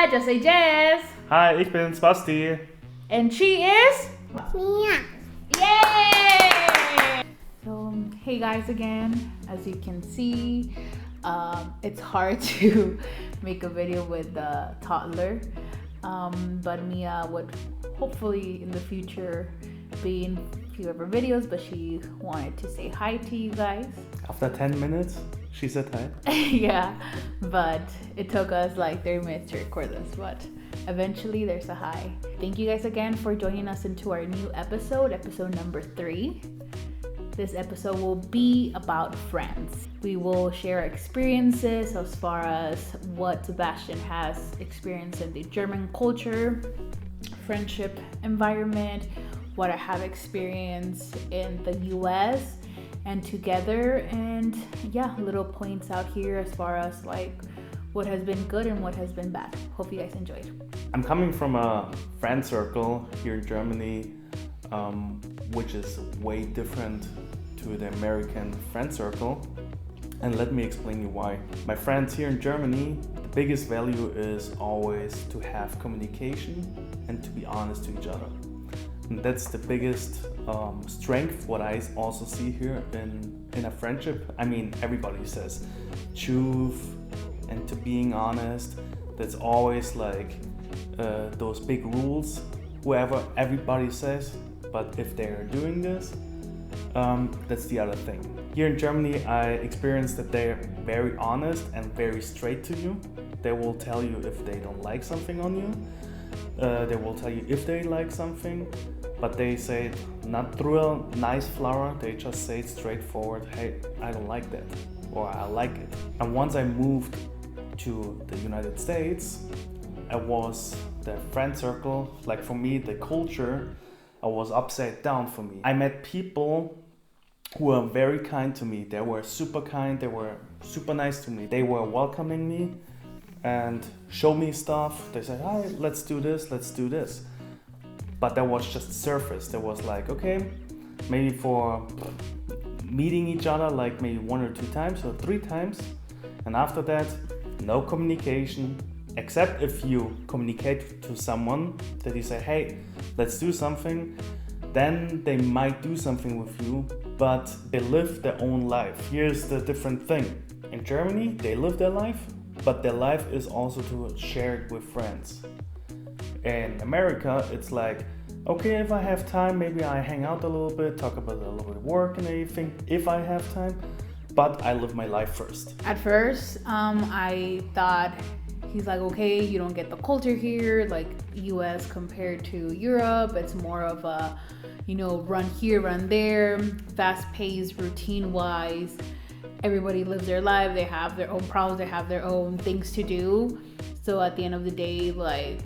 Hi, just say Jess. Hi, ich bin's, Basti. And she is? Mia. Yay! So, hey guys again. As you can see, it's hard to make a video with the toddler. But Mia would hopefully in the future be in a few of her videos, but she wanted to say hi to you guys. After 10 minutes, she said hi. Yeah, but it took us like 30 minutes to record this, but eventually there's a hi. Thank you guys again for joining us into our new episode number 3. This episode will be about friends. We will share experiences as far as what Sebastian has experienced in the German culture, friendship environment, what I have experienced in the US and together, and yeah, little points out here as far as like what has been good and what has been bad. Hope you guys enjoyed. I'm coming from a friend circle here in Germany, which is way different to the American friend circle. And let me explain you why. My friends here in Germany, the biggest value is always to have communication and to be honest to each other. And that's the biggest strength, what I also see here in a friendship. I mean, everybody says truth and to being honest. That's always like those big rules, whoever everybody says. But if they're doing this, that's the other thing. Here in Germany, I experienced that they're very honest and very straight to you. They will tell you if they don't like something on you. They will tell you if they like something, but they say it not through a nice flower. They just say it straightforward, hey, I don't like that, or I like it. And once I moved to the United States, I was the friend circle, like for me, the culture, I was upside down for me. I met people who were very kind to me. They were super kind, they were super nice to me. They were welcoming me and show me stuff. They said, hi, let's do this. But that was just surface. There was like, okay, maybe for meeting each other, like maybe 1 or 2 times or 3 times. And after that, no communication, except if you communicate to someone that you say, hey, let's do something, then they might do something with you, but they live their own life. Here's the different thing. In Germany, they live their life, but their life is also to share it with friends. In America, it's like, okay, if I have time, maybe I hang out a little bit, talk about a little bit of work and everything, if I have time, but I live my life first. At first, I thought he's like, okay, you don't get the culture here, like US compared to Europe. It's more of a, run here, run there, fast-paced, routine-wise. Everybody lives their life. They have their own problems. They have their own things to do. So at the end of the day, like,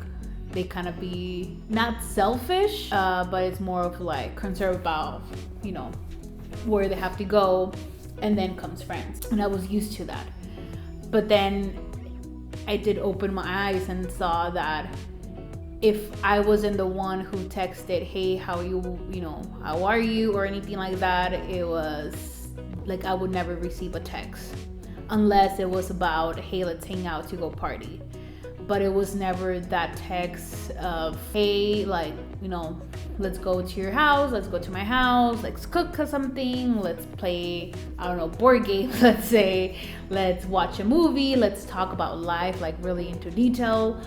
they kind of be not selfish, but it's more of like concerned about, where they have to go. And then comes friends. And I was used to that. But then I did open my eyes and saw that if I wasn't the one who texted, hey, how are you, or anything like that, it was like I would never receive a text unless it was about, hey, let's hang out to go party. But it was never that text of, hey, like, let's go to your house, let's go to my house, let's cook something, let's play, board games, let's say, let's watch a movie, let's talk about life, like really into detail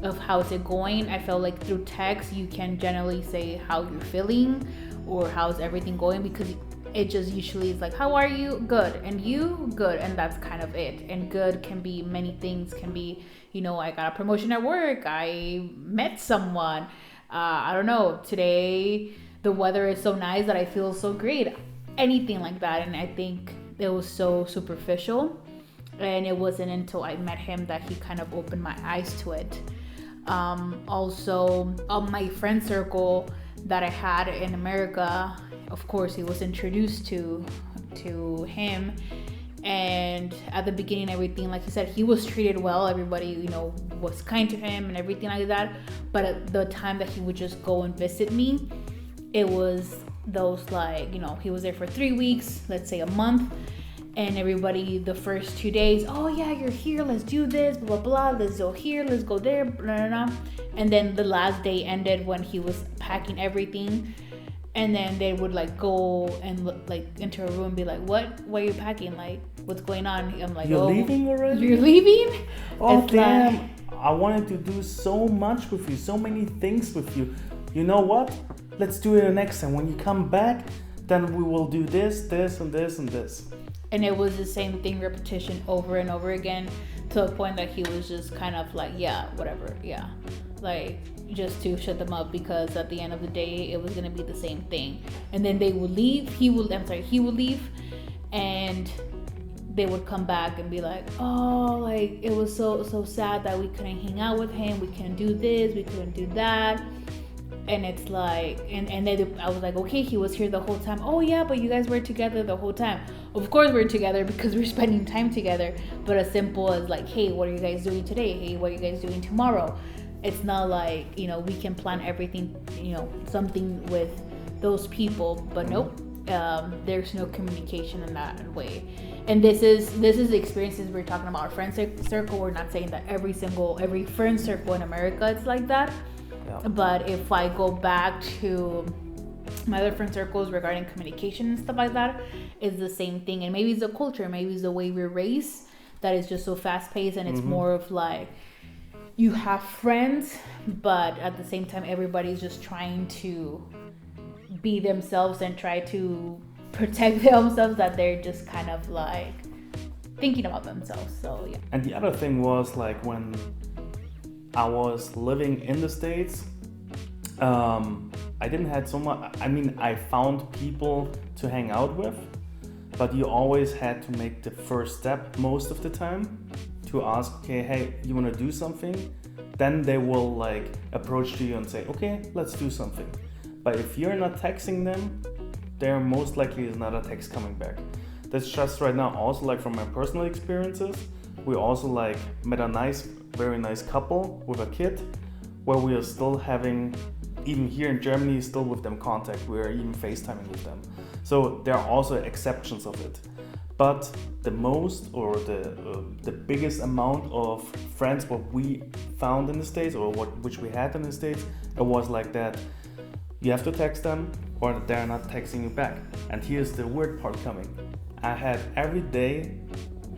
of how's it going. I felt like through text, you can generally say how you're feeling or how's everything going, because it just usually is like, how are you? Good. And you? Good. And that's kind of it. And good can be many things. Can be, I got a promotion at work. I met someone. I don't know. Today, the weather is so nice that I feel so great. Anything like that. And I think it was so superficial. And it wasn't until I met him that he kind of opened my eyes to it. Also, on my friend circle that I had in America, of course, he was introduced to him, and at the beginning, everything, like he said, he was treated well. Everybody, was kind to him and everything like that. But at the time that he would just go and visit me, it was those like, he was there for 3 weeks, let's say a month, And everybody, the first 2 days, oh yeah, you're here, let's do this, blah blah blah, let's go here, let's go there, blah blah blah. And then the last day ended when he was packing everything, and then they would like go and look, like enter a room and be like, what are you packing, like what's going on? I'm like, you're leaving already? You're leaving? Oh it's damn, like, I wanted to do so much with you, so many things with you. You know what, let's do it the next time. When you come back, then we will do this and this and this. And it was the same thing, repetition over and over again, to a point that he was just kind of like, yeah, whatever, yeah, like just to shut them up, because at the end of the day it was gonna be the same thing. And then they would leave, he would leave, and they would come back and be like, oh, like it was so sad that we couldn't hang out with him, we couldn't do this, we couldn't do that. And it's like, and then I was like, okay, he was here the whole time. Oh yeah, but you guys were together the whole time. Of course we're together because we're spending time together. But as simple as like, hey, what are you guys doing today? Hey, what are you guys doing tomorrow? It's not like, you know, we can plan everything, you know, something with those people. But nope, there's no communication in that way. And this is the experiences we're talking about. Our friend circle, we're not saying that every friend circle in America it's like that. Yeah. But if I go back to my other friend circles regarding communication and stuff like that, it's the same thing. And maybe it's the culture, maybe it's the way we're raised that is just so fast paced, and it's more of like you have friends, but at the same time everybody's just trying to be themselves and try to protect themselves, that they're just kind of like thinking about themselves. So yeah. And the other thing was like when I was living in the States, I didn't have so much, I mean, I found people to hang out with, but you always had to make the first step most of the time to ask, okay, hey, you want to do something? Then they will like approach you and say, okay, let's do something. But if you're not texting them, there most likely is not a text coming back. That's just right now also like from my personal experiences. We also like met a very nice couple with a kid, where we are still having, even here in Germany, still with them contact. We're even FaceTiming with them. So there are also exceptions of it. But the most or the biggest amount of friends what we found in the States, or which we had in the States, it was like that. You have to text them or they're not texting you back. And here's the weird part coming. I had every day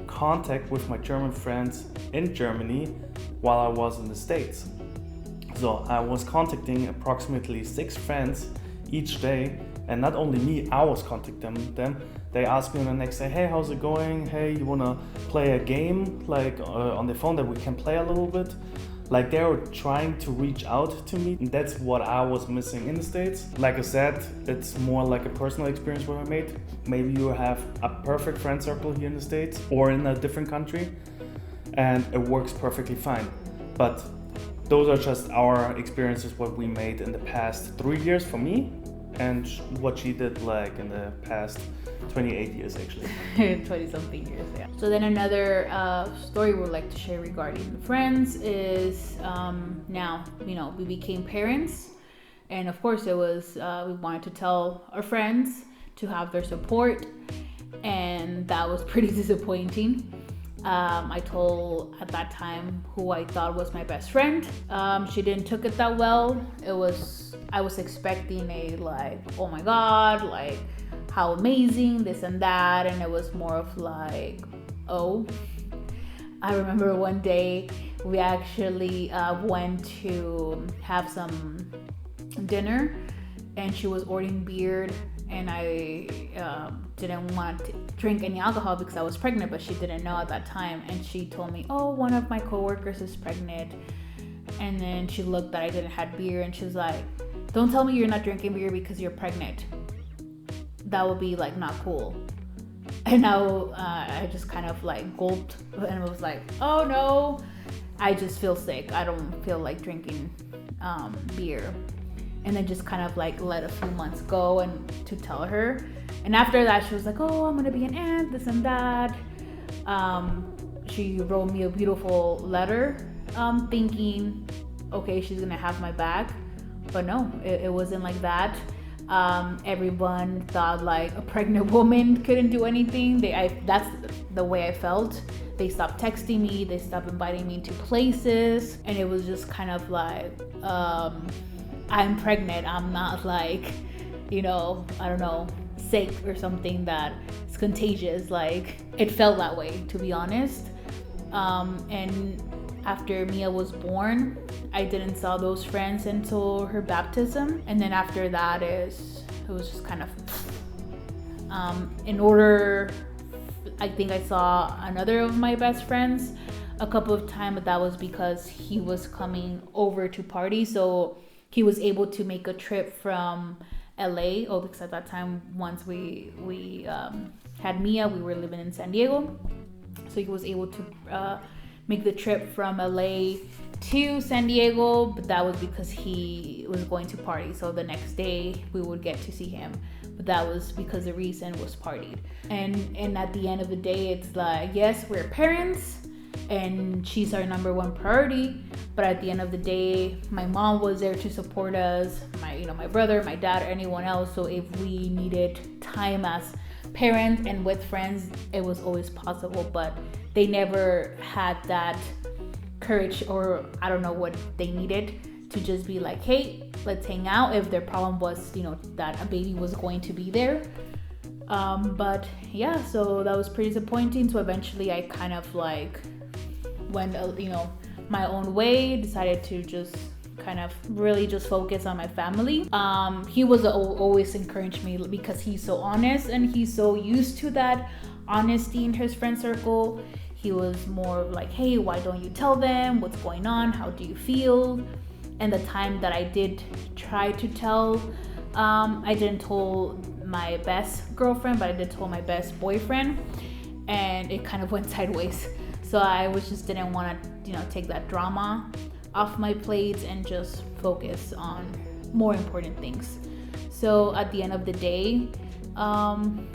contact with my German friends in Germany while I was in the States. So I was contacting approximately 6 friends each day, and not only me, I was contacting them. They asked me on the next day, hey, how's it going? Hey, you wanna play a game like on the phone that we can play a little bit? Like they were trying to reach out to me, and that's what I was missing in the States. Like I said, it's more like a personal experience what I made. Maybe you have a perfect friend circle here in the States or in a different country, and it works perfectly fine. But those are just our experiences, what we made in the past 3 years for me, and what she did like in the past 28 years actually. 20 something years, yeah. So then another story we would like to share regarding friends is now, you know, we became parents, and of course it was, we wanted to tell our friends to have their support, and that was pretty disappointing. I told at that time who I thought was my best friend. She didn't took it that well. I was expecting a like, oh my God, like how amazing, this and that. And it was more of like, oh. I remember one day we actually went to have some dinner, and she was ordering beer, and I didn't want to drink any alcohol because I was pregnant, but she didn't know at that time. And she told me, oh, one of my coworkers is pregnant. And then she looked that I didn't have beer, and she was like, don't tell me you're not drinking beer because you're pregnant. That would be like not cool. And now I just kind of like gulped and was like, oh no, I just feel sick. I don't feel like drinking beer. And then just kind of like let a few months go and to tell her. And after that, she was like, oh, I'm gonna be an aunt, this and that. She wrote me a beautiful letter, thinking, okay, she's gonna have my back. But no, it wasn't like that. Everyone thought like a pregnant woman couldn't do anything. That's the way I felt. They stopped texting me, they stopped inviting me to places, and it was just kind of like, I'm pregnant. I'm not like, I don't know, sick or something that is contagious. Like, it felt that way, to be honest. And after Mia was born, I didn't saw those friends until her baptism. And then after that it was just kind of, I think I saw another of my best friends a couple of times, but that was because he was coming over to party. So he was able to make a trip from LA. Oh, because at that time, once we had Mia, we were living in San Diego. So he was able to make the trip from LA to San Diego, but that was because he was going to party. So the next day we would get to see him, but that was because the reason was partied. And at the end of the day, it's like, yes, we're parents and she's our number one priority, but at the end of the day, my mom was there to support us, my brother, my dad, or anyone else. So if we needed time as parents and with friends, it was always possible, but they never had that courage, or I don't know what they needed, to just be like, hey, let's hang out, if their problem was, that a baby was going to be there. But yeah, so that was pretty disappointing. So eventually I kind of like went, my own way, decided to just kind of really just focus on my family. He was always encouraged me because he's so honest and he's so used to that honesty in his friend circle. He was more like, hey, why don't you tell them what's going on? How do you feel? And the time that I did try to tell, I didn't tell my best girlfriend, but I did tell my best boyfriend, and it kind of went sideways. So I just didn't want to, take that drama off my plate and just focus on more important things. So at the end of the day, I'm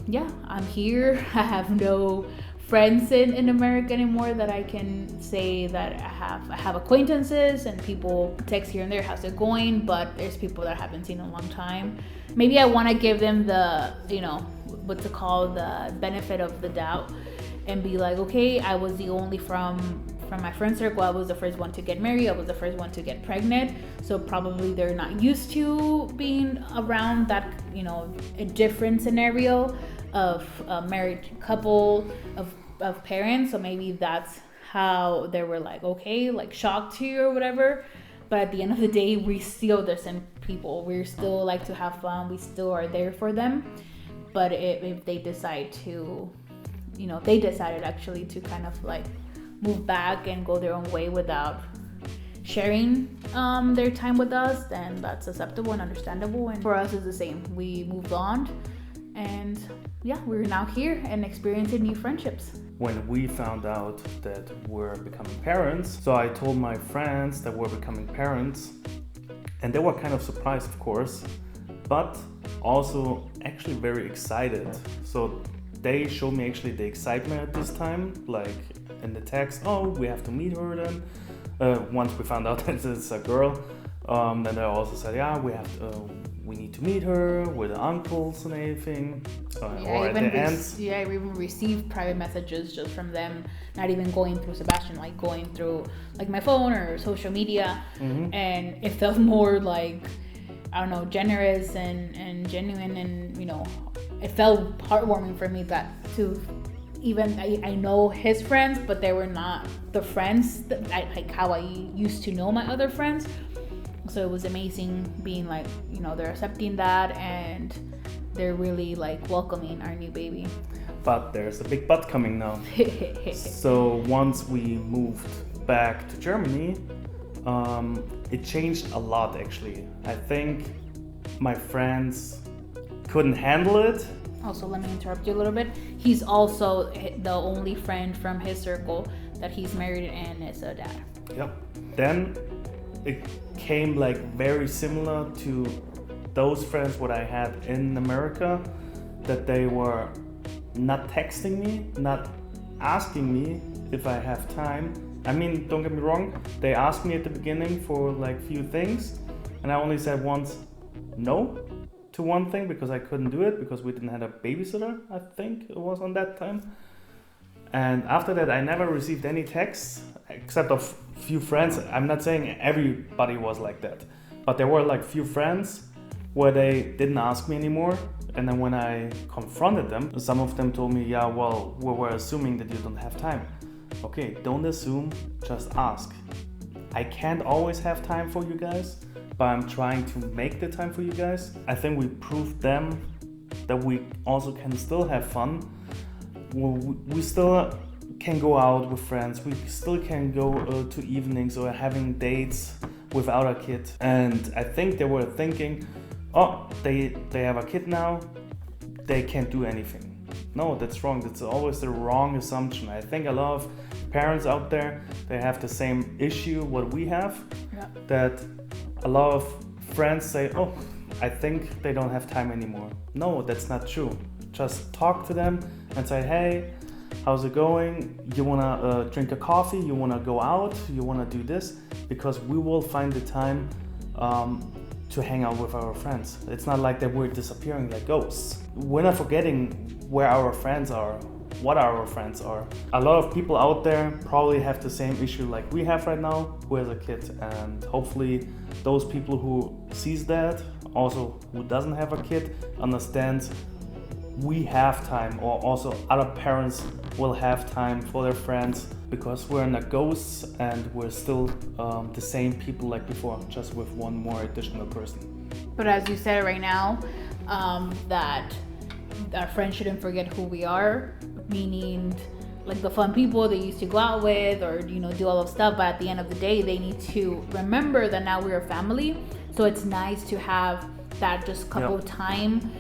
here. I have no friends in America anymore that I can say that I have acquaintances, and people text here and there, how's it going? But there's people that I haven't seen in a long time. Maybe I want to give them the, the benefit of the doubt and be like, okay, I was the only from my friend circle, I was the first one to get married, I was the first one to get pregnant, so probably they're not used to being around that, a different scenario of a married couple, of parents. So maybe that's how they were like, okay, like shocked to you or whatever. But at the end of the day, we still the same people. We still like to have fun. We still are there for them. But if they decide to, they decided actually to kind of like move back and go their own way without sharing their time with us, then that's acceptable and understandable. And for us, it's the same. We moved on, and yeah, we're now here and experiencing new friendships. When we found out that we're becoming parents, so I told my friends that we're becoming parents, and they were kind of surprised, of course, but also actually very excited. So they showed me actually the excitement at this time, like in the text, oh, we have to meet her then. Once we found out that it's a girl, then they also said, yeah, we need to meet her with the uncles and everything, or at the aunts. Yeah, I even received private messages just from them, not even going through Sebastian, like going through like my phone or social media. Mm-hmm. And it felt more like, I don't know, generous and genuine, and it felt heartwarming for me that to even I know his friends, but they were not the friends that like how I used to know my other friends. So it was amazing being like, they're accepting that and they're really like welcoming our new baby. But there's a big but coming now. So once we moved back to Germany, it changed a lot actually. I think my friends couldn't handle it. Also, let me interrupt you a little bit. He's also the only friend from his circle that he's married and is a dad. Yep. Then it came like very similar to those friends what I had in America, that they were not texting me, not asking me if I have time. I mean, don't get me wrong, they asked me at the beginning for like few things, and I only said once no, to one thing because I couldn't do it because we didn't have a babysitter, I think it was on that time. And after that, I never received any texts except of few friends. I'm not saying everybody was like that, but there were like few friends where they didn't ask me anymore. And then when I confronted them, some of them told me, yeah, well, we were assuming that you don't have time. Okay, don't assume, just ask. I can't always have time for you guys, but I'm trying to make the time for you guys. I think we proved them that we also can still have fun. We still can go out with friends. We still can go to evenings or having dates without a kid. And I think they were thinking, oh, they have a kid now, they can't do anything. No, that's wrong. That's always the wrong assumption. I think a lot of parents out there, they have the same issue what we have. Yeah. That a lot of friends say, oh, I think they don't have time anymore. No, that's not true. Just talk to them and say, hey, how's it going? You wanna drink a coffee? You wanna go out? You wanna do this? Because we will find the time to hang out with our friends. It's not like that we're disappearing like ghosts. We're not forgetting where our friends are, what our friends are. A lot of people out there probably have the same issue like we have right now, who has a kid, and hopefully those people who sees that, also who doesn't have a kid, understands we have time, or also other parents will have time for their friends, because we're not ghosts and we're still the same people like before, just with one more additional person. But as you said right now, that our friends shouldn't forget who we are, meaning like the fun people they used to go out with or do all of stuff, but at the end of the day they need to remember that now we're a family. So it's nice to have that just couple of time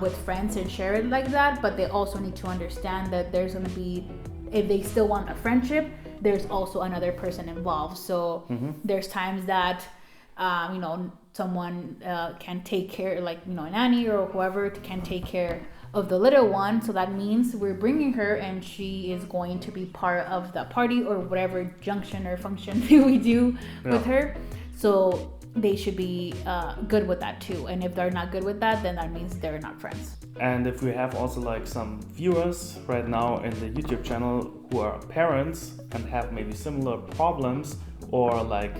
with friends and share it like that, but they also need to understand that there's going to be, if they still want a friendship, there's also another person involved. So there's times that someone can take care, like a nanny or whoever can take care of the little one. So that means we're bringing her and she is going to be part of the party or whatever junction or function we do with her. So they should be good with that too. And if they're not good with that, then that means they're not friends. And if we have also like some viewers right now in the YouTube channel who are parents and have maybe similar problems or like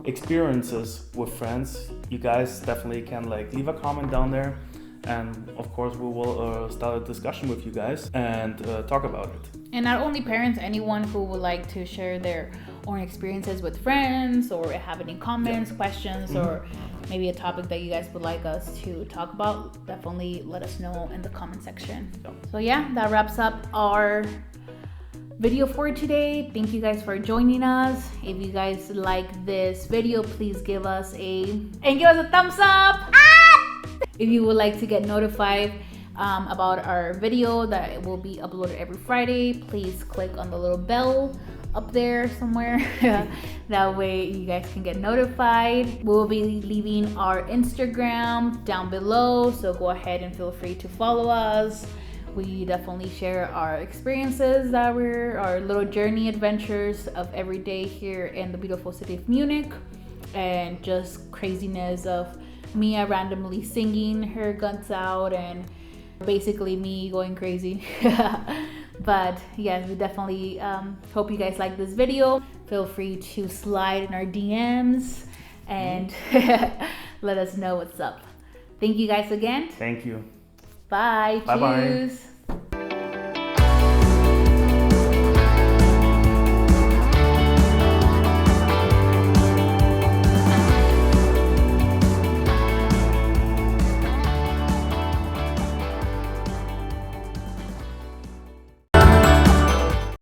experiences with friends, you guys definitely can like leave a comment down there. And of course we will start a discussion with you guys and talk about it. And not only parents, anyone who would like to share their own experiences with friends or have any comments, questions, or maybe a topic that you guys would like us to talk about, definitely let us know in the comment section. So yeah, that wraps up our video for today. Thank you guys for joining us. If you guys like this video, please give us a thumbs up. If you would like to get notified about our video that will be uploaded every Friday, please click on the little bell up there somewhere. That way you guys can get notified. We'll be leaving our Instagram down below, so go ahead and feel free to follow us. We definitely share our experiences, our little journey adventures of every day here in the beautiful city of Munich, and just craziness of Mia randomly singing her guts out and basically me going crazy. But yes, we definitely hope you guys like this video. Feel free to slide in our DMs and let us know what's up. Thank you guys again. Thank you. Bye. Bye-bye. Cheers.